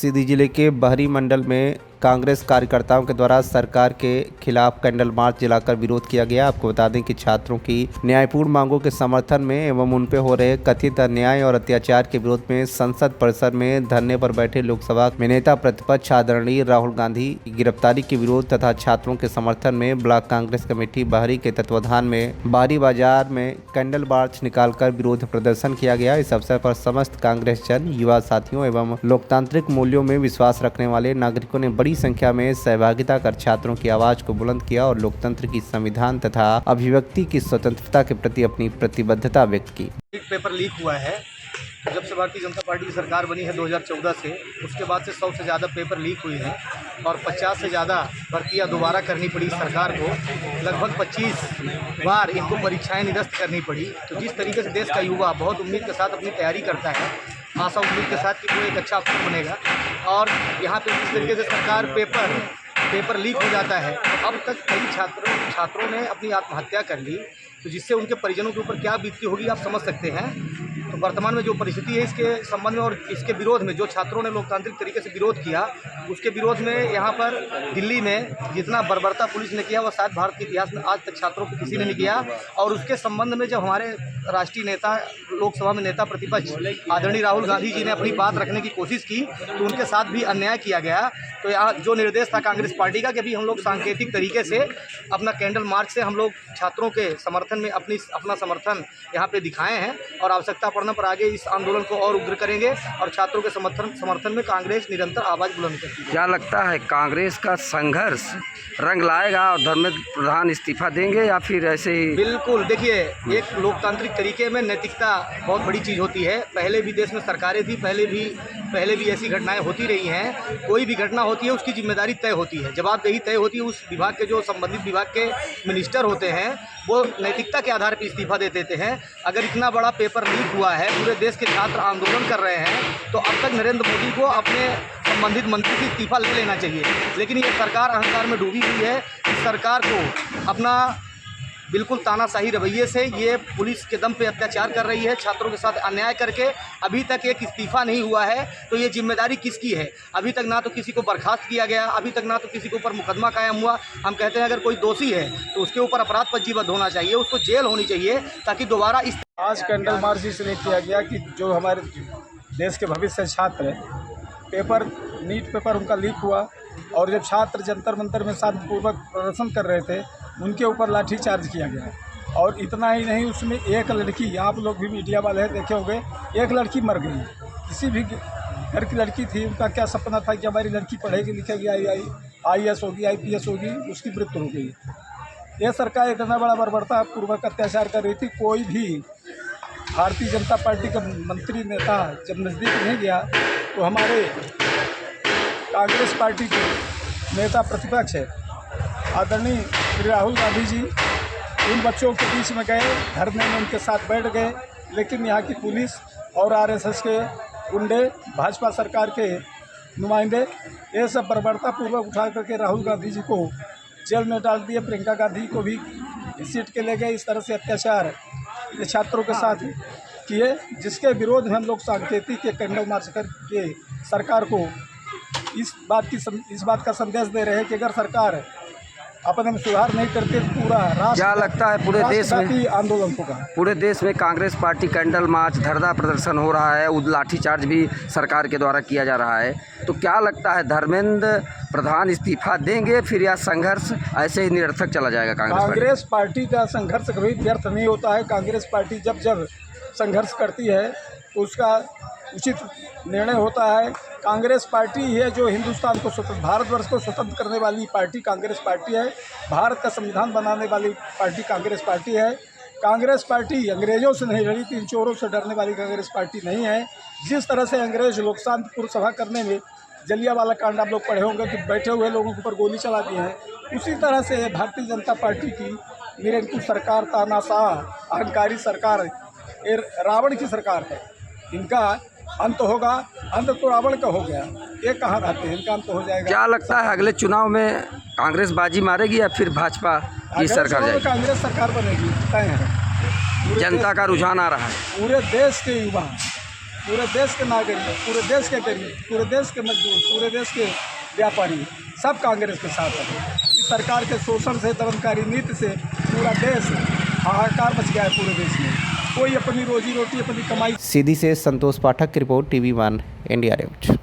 सीधी जिले के बहरी मंडल में कांग्रेस कार्यकर्ताओं के द्वारा सरकार के खिलाफ कैंडल मार्च जलाकर विरोध किया गया। आपको बता दें कि छात्रों की न्यायपूर्ण मांगों के समर्थन में एवं उन पे हो रहे कथित अन्याय और अत्याचार के विरोध में संसद परिसर में धरने पर बैठे लोकसभा में नेता प्रतिपक्ष आदरणीय राहुल गांधी की गिरफ्तारी के विरोध तथा छात्रों के समर्थन में ब्लॉक कांग्रेस कमेटी बहरी के तत्वाधान में बहरी बाजार में कैंडल मार्च निकालकर विरोध प्रदर्शन किया गया। इस अवसर पर समस्त कांग्रेस जन, युवा साथियों एवं लोकतांत्रिक मूल्यों में विश्वास रखने वाले नागरिकों ने बड़ी संख्या में सहभागिता कर छात्रों की आवाज को बुलंद किया और लोकतंत्र की संविधान तथा अभिव्यक्ति की स्वतंत्रता के प्रति अपनी प्रतिबद्धता व्यक्त की। एक पेपर लीक हुआ है। जब से भारतीय जनता पार्टी की सरकार बनी है 2014 से, उसके बाद से 100 से ज़्यादा पेपर लीक हुए हैं और 50 से ज़्यादा भर्तियाँ दोबारा करनी पड़ी सरकार को। लगभग 25 बार इनको परीक्षाएं निरस्त करनी पड़ी। तो जिस तरीके से देश का युवा बहुत उम्मीद के साथ अपनी तैयारी करता है, आशा उम्मीद के साथ कि वो एक अच्छा अफसर बनेगा, और यहाँ पे जिस तरीके से सरकार पेपर लीक हो जाता है, तो अब तक कई छात्रों ने अपनी आत्महत्या कर ली। तो जिससे उनके परिजनों के ऊपर क्या बीतती होगी आप समझ सकते हैं। तो वर्तमान में जो परिस्थिति है, इसके संबंध में और इसके विरोध में जो छात्रों ने लोकतांत्रिक तरीके से विरोध किया, उसके विरोध में यहाँ पर दिल्ली में जितना बर्बरता पुलिस ने किया, वह शायद भारत के इतिहास में आज तक छात्रों को किसी ने नहीं किया। और उसके संबंध में जब हमारे राष्ट्रीय नेता, लोकसभा में नेता प्रतिपक्ष आदरणीय राहुल गांधी जी ने अपनी बात रखने की कोशिश की, तो उनके साथ भी अन्याय किया गया। तो यहाँ जो निर्देश था कांग्रेस पार्टी का कि अभी हम लोग सांकेतिक तरीके से अपना कैंडल मार्च से हम लोग छात्रों के समर्थन में अपना समर्थन यहाँ पे दिखाए हैं, और आवश्यकता पड़ने पर आगे इस आंदोलन को और उग्र करेंगे और छात्रों के समर्थन में कांग्रेस निरंतर आवाज बुलंद करती है। क्या लगता है कांग्रेस का संघर्ष रंग लाएगा और धर्मेंद्र प्रधान इस्तीफा देंगे या फिर ऐसे ही? बिल्कुल, देखिए, एक लोकतांत्रिक तरीके में नैतिकता बहुत बड़ी चीज़ होती है। पहले भी देश में सरकारें थी, पहले भी ऐसी घटनाएं होती रही हैं। कोई भी घटना होती है उसकी जिम्मेदारी तय होती है, जवाबदेही तय होती है। उस विभाग के जो संबंधित विभाग के मिनिस्टर होते हैं वो नैतिकता के आधार पर इस्तीफा दे देते हैं। अगर इतना बड़ा पेपर लीक हुआ है, पूरे देश के छात्र आंदोलन कर रहे हैं, तो अब तक नरेंद्र मोदी को अपने संबंधित मंत्री से इस्तीफा ले लेना चाहिए। लेकिन ये सरकार अहंकार में डूबी हुई है। इस सरकार को अपना बिल्कुल तानाशाही रवैये से ये पुलिस के दम पे अत्याचार कर रही है, छात्रों के साथ अन्याय करके अभी तक एक इस्तीफा नहीं हुआ है। तो ये जिम्मेदारी किसकी है? अभी तक ना तो किसी को बर्खास्त किया गया, अभी तक ना तो किसी के ऊपर मुकदमा कायम हुआ। हम कहते हैं अगर कोई दोषी है तो उसके ऊपर अपराध पंजीबद्ध होना चाहिए, उसको जेल होनी चाहिए, ताकि दोबारा इस आज कैंडल मार्च इसलिए किया गया कि जो हमारे देश के भविष्य छात्र नीट पेपर उनका लीक हुआ, और जब छात्र जंतर मंतर में शांतिपूर्वक प्रदर्शन कर रहे थे, उनके ऊपर लाठीचार्ज किया गया। और इतना ही नहीं, उसमें एक लड़की, आप लोग भी मीडिया वाले हैं, देखे होंगे, एक लड़की मर गई। किसी भी घर की लड़की थी, उनका क्या सपना था कि हमारी लड़की पढ़ेगी लिखेगी, IAS होगी, IPS होगी, उसकी मृत्यु हो गई। यह सरकार इतना बड़ा बर्बरता पूर्वक अत्याचार कर रही थी। कोई भी भारतीय जनता पार्टी का मंत्री नेता जब नज़दीक नहीं गया, तो हमारे कांग्रेस पार्टी के नेता प्रतिपक्ष है आदरणीय श्री राहुल गांधी जी उन बच्चों के बीच में गए, धरने में उनके साथ बैठ गए। लेकिन यहाँ की पुलिस और RSS के गुंडे, भाजपा सरकार के नुमाइंदे, ये सब बर्बरतापूर्वक उठा करके राहुल गांधी जी को जेल में डाल दिए। प्रियंका गांधी को भी घसीट के ले गए। इस तरह से अत्याचार ये छात्रों के साथ किए, जिसके विरोध में हम लोग सांकेतिक के कैंडल मार्च करके सरकार को इस बात का संदेश दे रहे हैं कि अगर सरकार अपने में सुधार नहीं करते, पूरा राष्ट्र, क्या लगता है पूरे देश में आंदोलन होगा? पूरे देश में कांग्रेस पार्टी कैंडल मार्च, धरना प्रदर्शन हो रहा है, लाठीचार्ज भी सरकार के द्वारा किया जा रहा है। तो क्या लगता है धर्मेंद्र प्रधान इस्तीफा देंगे फिर, या संघर्ष ऐसे ही निरर्थक चला जाएगा? कांग्रेस पार्टी का संघर्ष कभी व्यर्थ नहीं होता है। कांग्रेस पार्टी जब संघर्ष करती है तो उसका उचित निर्णय होता है। कांग्रेस पार्टी है जो हिंदुस्तान को भारतवर्ष को स्वतंत्र करने वाली पार्टी कांग्रेस पार्टी है। भारत का संविधान बनाने वाली पार्टी कांग्रेस पार्टी है। कांग्रेस पार्टी अंग्रेजों से नहीं लड़ी थी, इन चोरों से डरने वाली कांग्रेस पार्टी नहीं है। जिस तरह से अंग्रेज लोग शांतिपूर्ण सभा करने में जलियांवाला कांड आप लोग पढ़े होंगे कि बैठे हुए लोगों के ऊपर गोली चला दी है, उसी तरह से भारतीय जनता पार्टी की निरंकुश सरकार, तानाशाह अहंकारी सरकार, रावण की सरकार है। इनका अंत होगा। अंत तो रावण का हो गया, ये कहाँ रहते हैं, इनका अंत हो जाएगा। क्या लगता है अगले चुनाव में कांग्रेस बाजी मारेगी या फिर भाजपा की सरकार जाएगी? कांग्रेस सरकार बनेगी, तय है। जनता का रुझान आ रहा है। पूरे देश के युवा पूरे देश के नागरिक, पूरे देश के गरीब, पूरे देश के मजदूर, पूरे देश के व्यापारी सब कांग्रेस के साथ है। इस सरकार के शोषण से, दमनकारी नीति से पूरा देश हाहाकार मच गया है पूरे देश में। कोई अपनी रोजी रोटी, अपनी कमाई। सीधी से संतोष पाठक की रिपोर्ट, TV1 इंडिया न्यूज।